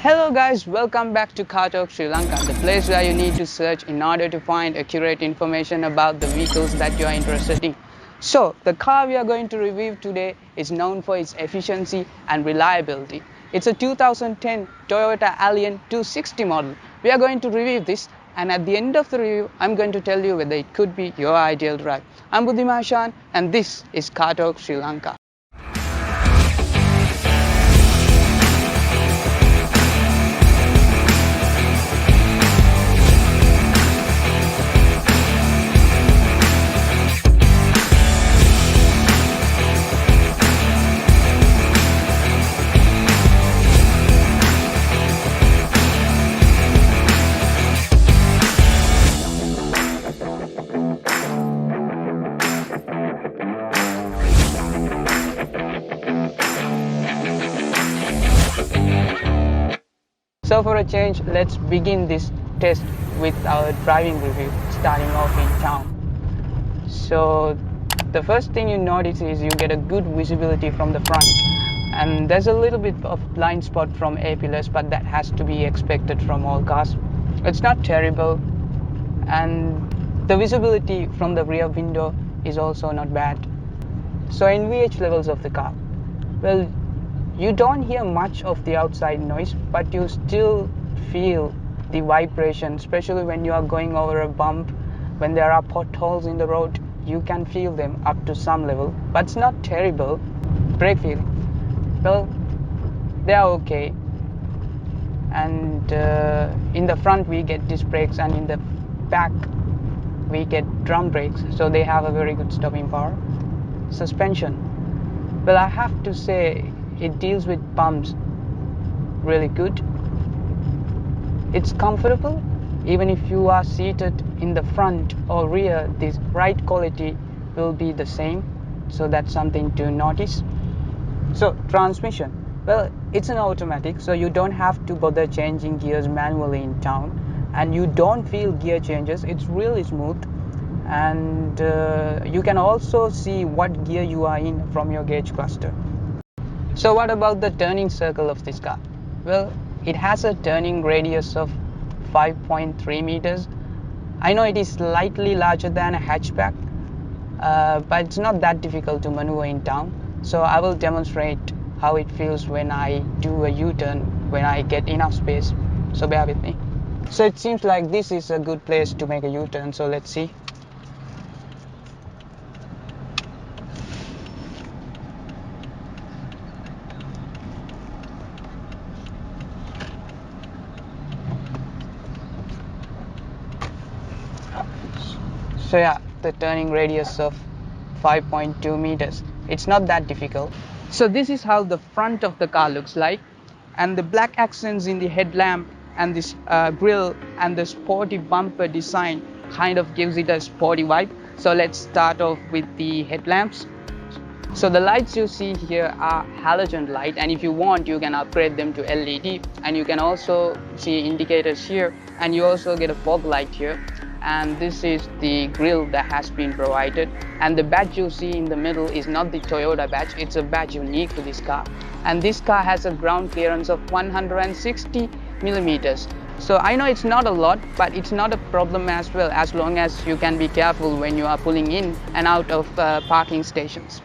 Hello guys, welcome back to CarTalk Sri Lanka, the place where you need to search in order to find accurate information about the vehicles that you are interested in. So, the car we are going to review today is known for its efficiency and reliability. It's a 2010 Toyota Allion 260 model. We are going to review this, and at the end of the review, I'm going to tell you whether it could be your ideal drive. I'm Buddhimashan, and this is CarTalk Sri Lanka. So for a change, let's begin this test with our driving review, starting off in town. So the first thing you notice is you get a good visibility from the front, and there's a little bit of blind spot from A-pillars, but that has to be expected from all cars. It's not terrible, and the visibility from the rear window is also not bad. So NVH levels of the car, well, you don't hear much of the outside noise, but you still feel the vibration, especially when you are going over a bump. When there are potholes in the road, you can feel them up to some level, but it's not terrible. Brake feeling, well, they are okay. And in the front we get disc brakes, and in the back we get drum brakes, so they have a very good stopping power. Suspension, well, I have to say it deals with bumps really good. It's comfortable. Even if you are seated in the front or rear, this ride quality will be the same, so that's something to notice. So transmission, well, it's an automatic, so you don't have to bother changing gears manually in town, and you don't feel gear changes. It's really smooth, and you can also see what gear you are in from your gauge cluster. So what about the turning circle of this car? Well, it has a turning radius of 5.3 meters. I know it is slightly larger than a hatchback, but it's not that difficult to maneuver in town. So I will demonstrate how it feels when I do a U-turn, when I get enough space. So bear with me. So it seems like this is a good place to make a U-turn, so let's see. So yeah, the turning radius of 5.2 meters. It's not that difficult. So this is how the front of the car looks like, and the black accents in the headlamp and this grille and the sporty bumper design kind of gives it a sporty vibe. So let's start off with the headlamps. So the lights you see here are halogen light, and if you want you can upgrade them to LED, and you can also see indicators here, and you also get a fog light here. And this is the grille that has been provided, and the badge you see in the middle is not the Toyota badge, it's a badge unique to this car. And this car has a ground clearance of 160 millimeters. So I know it's not a lot, but it's not a problem as well, as long as you can be careful when you are pulling in and out of parking stations.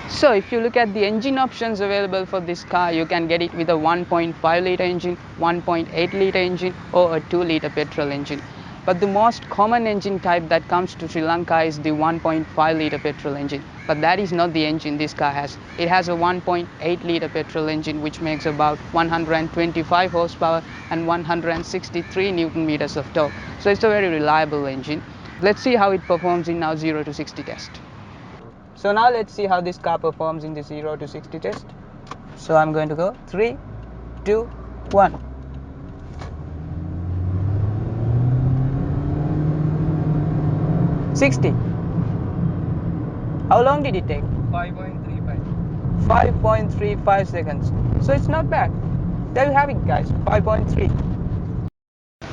So if you look at the engine options available for this car, you can get it with a 1.5 liter engine, 1.8 liter engine, or a 2 liter petrol engine. But the most common engine type that comes to Sri Lanka is the 1.5 liter petrol engine. But that is not the engine this car has. It has a 1.8 liter petrol engine, which makes about 125 horsepower and 163 Newton meters of torque. So it's a very reliable engine. Let's see how it performs in our 0 to 60 test. So now let's see how this car performs in the 0 to 60 test. So I'm going to go 3, 2, 1. $60. How long did it take? 5.35. 5.35 seconds. So it's not bad. There you have it, guys. 5.3.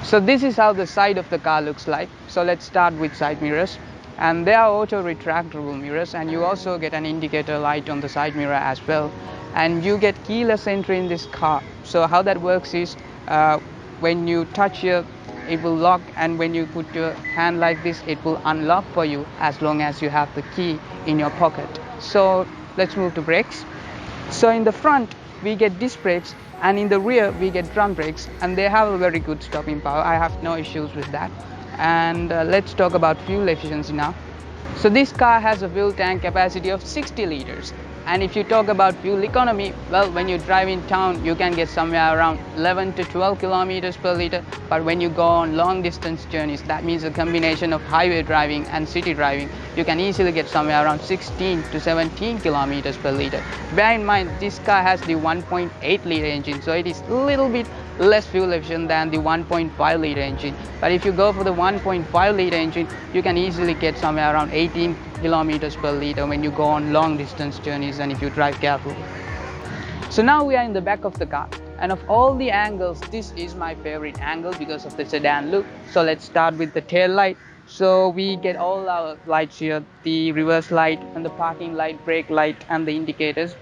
So this is how the side of the car looks like. So let's start with side mirrors. And they are auto retractable mirrors, and you also get an indicator light on the side mirror as well. And you get keyless entry in this car. So how that works is uh, when you touch here it will lock, and when you put your hand like this it will unlock for you as long as you have the key in your pocket. So let's move to brakes. So in the front we get disc brakes, and in the rear we get drum brakes, and they have a very good stopping power. I have no issues with that. And let's talk about fuel efficiency now. So this car has a fuel tank capacity of 60 liters. And if you talk about fuel economy, well, when you drive in town, you can get somewhere around 11 to 12 kilometers per liter. But when you go on long distance journeys, that means a combination of highway driving and city driving, you can easily get somewhere around 16 to 17 kilometers per liter. Bear in mind, this car has the 1.8 liter engine, so it is a little bit less fuel efficient than the 1.5 liter engine. But if you go for the 1.5 liter engine, you can easily get somewhere around 18 kilometers per liter when you go on long distance journeys and if you drive carefully. So now we are in the back of the car, and of all the angles, this is my favorite angle because of the sedan look. So let's start with the tail light. So we get all our lights here, the reverse light and the parking light, brake light and the indicators.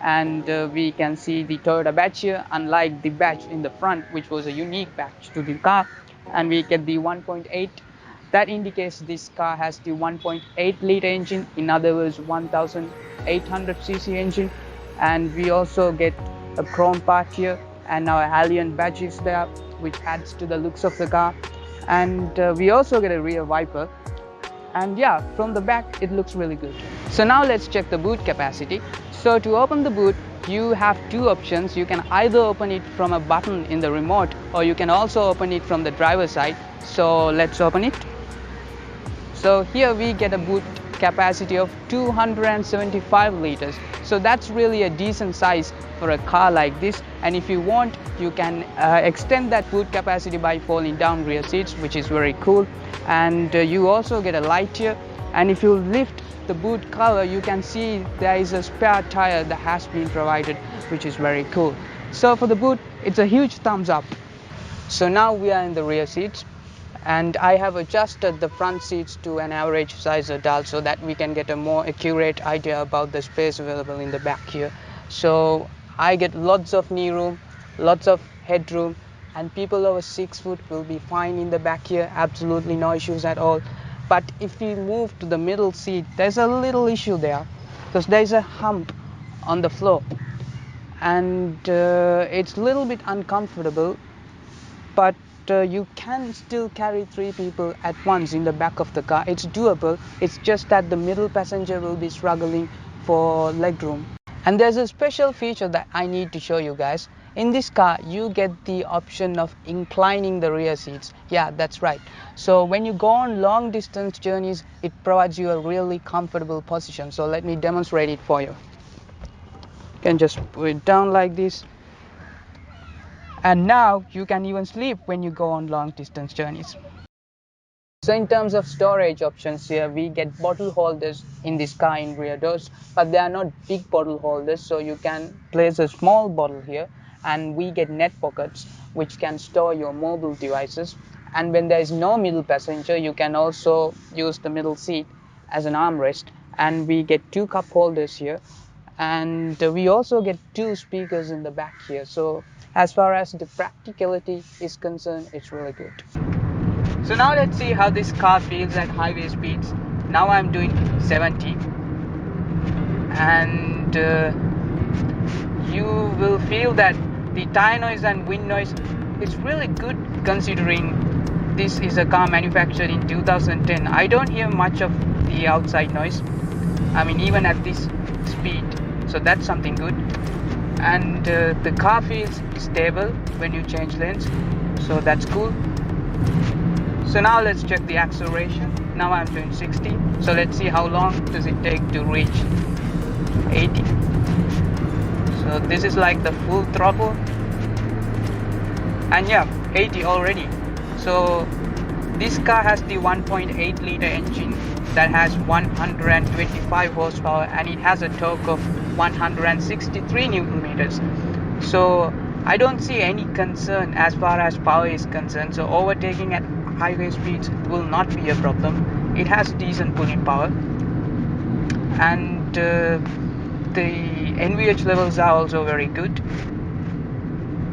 And we can see the Toyota badge here, unlike the badge in the front, which was a unique badge to the car. And we get the 1.8. That indicates this car has the 1.8 liter engine, in other words 1800cc engine. And we also get a chrome part here, and our Allion badge is there, which adds to the looks of the car. And we also get a rear wiper. And yeah, from the back it looks really good. So now let's check the boot capacity. So to open the boot, you have two options. You can either open it from a button in the remote, or you can also open it from the driver's side. So let's open it. So here we get a boot capacity of 275 liters. So that's really a decent size for a car like this. And if you want, you can extend that boot capacity by folding down rear seats, which is very cool. And you also get a light here. And if you lift the boot cover, you can see there is a spare tire that has been provided, which is very cool. So for the boot, it's a huge thumbs up. So now we are in the rear seats, and I have adjusted the front seats to an average size adult so that we can get a more accurate idea about the space available in the back here. So I get lots of knee room, lots of headroom, and people over 6 foot will be fine in the back here, absolutely no issues at all. But if we move to the middle seat, there's a little issue there because there's a hump on the floor, and it's a little bit uncomfortable, but you can still carry 3 people at once in the back of the car. It's doable. It's just that the middle passenger will be struggling for legroom. And there's a special feature that I need to show you guys. In this car, you get the option of inclining the rear seats. Yeah, that's right. So when you go on long distance journeys, it provides you a really comfortable position. So let me demonstrate it for you. You can just put it down like this. And now you can even sleep when you go on long distance journeys. So in terms of storage options here, we get bottle holders in this car in rear doors, but they are not big bottle holders, so you can place a small bottle here. And we get net pockets which can store your mobile devices. And when there is no middle passenger, you can also use the middle seat as an armrest. And we get 2 cup holders here, and we also get 2 speakers in the back here. So as far as the practicality is concerned, it's really good. So now let's see how this car feels at highway speeds. Now I'm doing 70, and you will feel that the tire noise and wind noise is really good, considering this is a car manufactured in 2010. I don't hear much of the outside noise, I mean even at this speed, so that's something good. And the car feels stable when you change lanes, so that's cool. So now let's check the acceleration. Now I'm doing 60, so let's see how long does it take to reach 80. So this is like the full throttle, and yeah, 80 already. So this car has the 1.8 liter engine that has 125 horsepower, and it has a torque of 163 newton meters. So I don't see any concern as far as power is concerned. So overtaking at highway speeds will not be a problem. It has decent pulling power, and the NVH levels are also very good.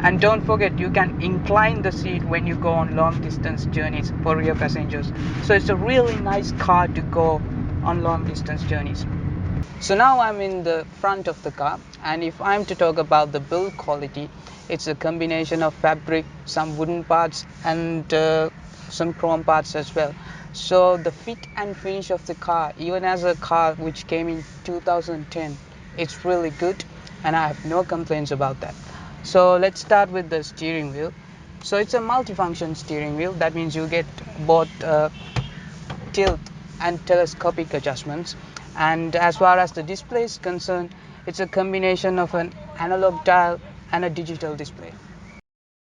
And don't forget, you can incline the seat when you go on long distance journeys for rear passengers. So it's a really nice car to go on long distance journeys. So now I'm in the front of the car, and if I'm to talk about the build quality, it's a combination of fabric, some wooden parts, and some chrome parts as well. So the fit and finish of the car, even as a car which came in 2010, it's really good, and I have no complaints about that. So let's start with the steering wheel. So it's a multifunction steering wheel. That means you get both tilt and telescopic adjustments. And as far as the display is concerned, it's a combination of an analog dial and a digital display.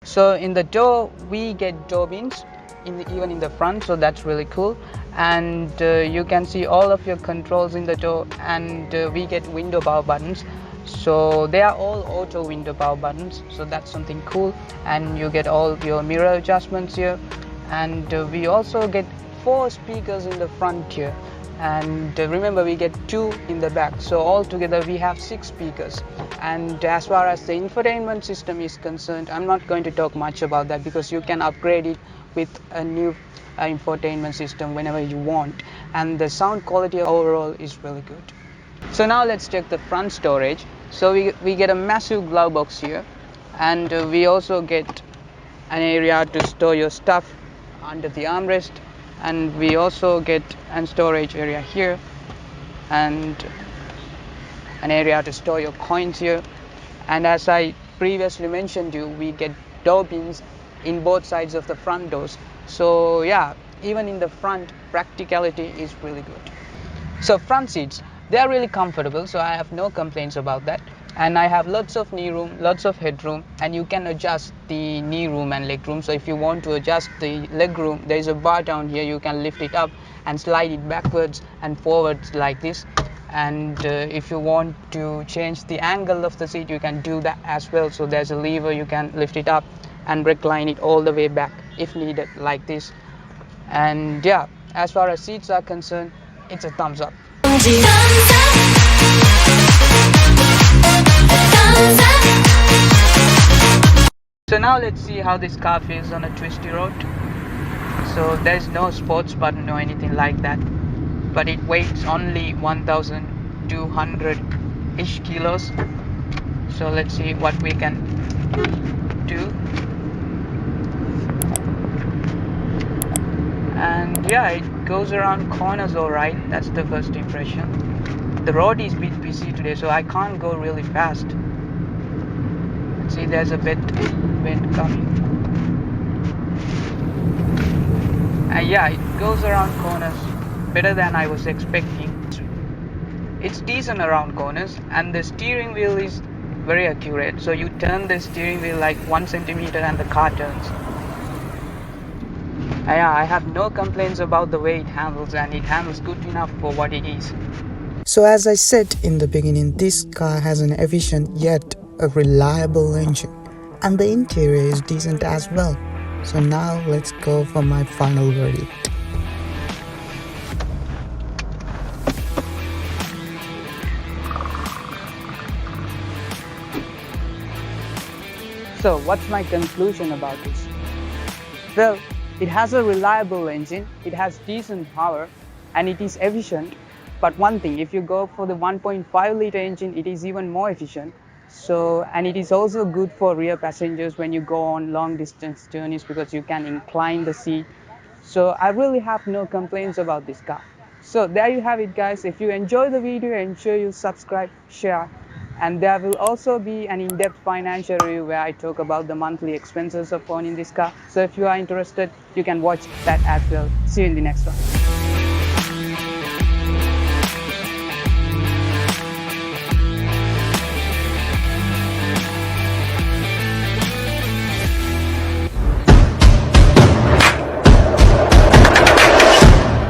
So in the door we get door bins even in the front, so that's really cool. And you can see all of your controls in the door, and we get window power buttons. So they are all auto window power buttons, so that's something cool. And you get all your mirror adjustments here, and we also get 4 speakers in the front here, and remember we get 2 in the back, so altogether we have 6 speakers. And as far as the infotainment system is concerned, I'm not going to talk much about that because you can upgrade it with a new infotainment system whenever you want, and the sound quality overall is really good. So now let's check the front storage. So we get a massive glove box here, and we also get an area to store your stuff under the armrest, and we also get a storage area here, and an area to store your coins here. And as I previously mentioned you, we get door bins in both sides of the front doors. So yeah, even in the front, practicality is really good. So front seats, they are really comfortable, so I have no complaints about that. And I have lots of knee room, lots of headroom, and you can adjust the knee room and leg room. So if you want to adjust the leg room, there is a bar down here. You can lift it up and slide it backwards and forwards like this. And if you want to change the angle of the seat, you can do that as well. So there's a lever, you can lift it up and recline it all the way back if needed like this. And yeah, as far as seats are concerned, it's a thumbs up. So now let's see how this car feels on a twisty road. So there's no sports button or anything like that, but it weighs only 1,200-ish kilos. So let's see what we can do. And yeah, it goes around corners alright. That's the first impression. The road is a bit busy today, so I can't go really fast. See, there's a bit wind coming. And yeah, it goes around corners better than I was expecting. It's decent around corners, and the steering wheel is very accurate. So you turn the steering wheel like 1 centimeter and the car turns. Yeah, I have no complaints about the way it handles, and it handles good enough for what it is. So as I said in the beginning, this car has an efficient yet a reliable engine, and the interior is decent as well. So now let's go for my final verdict. So what's my conclusion about this? Well, it has a reliable engine, it has decent power, and it is efficient. But one thing, if you go for the 1.5 liter engine, it is even more efficient. So, and it is also good for rear passengers when you go on long distance journeys because you can incline the seat. So I really have no complaints about this car. So there you have it, guys. If you enjoy the video, ensure you subscribe, share, and there will also be an in-depth financial review where I talk about the monthly expenses of owning this car. So if you are interested, you can watch that as well. See you in the next one.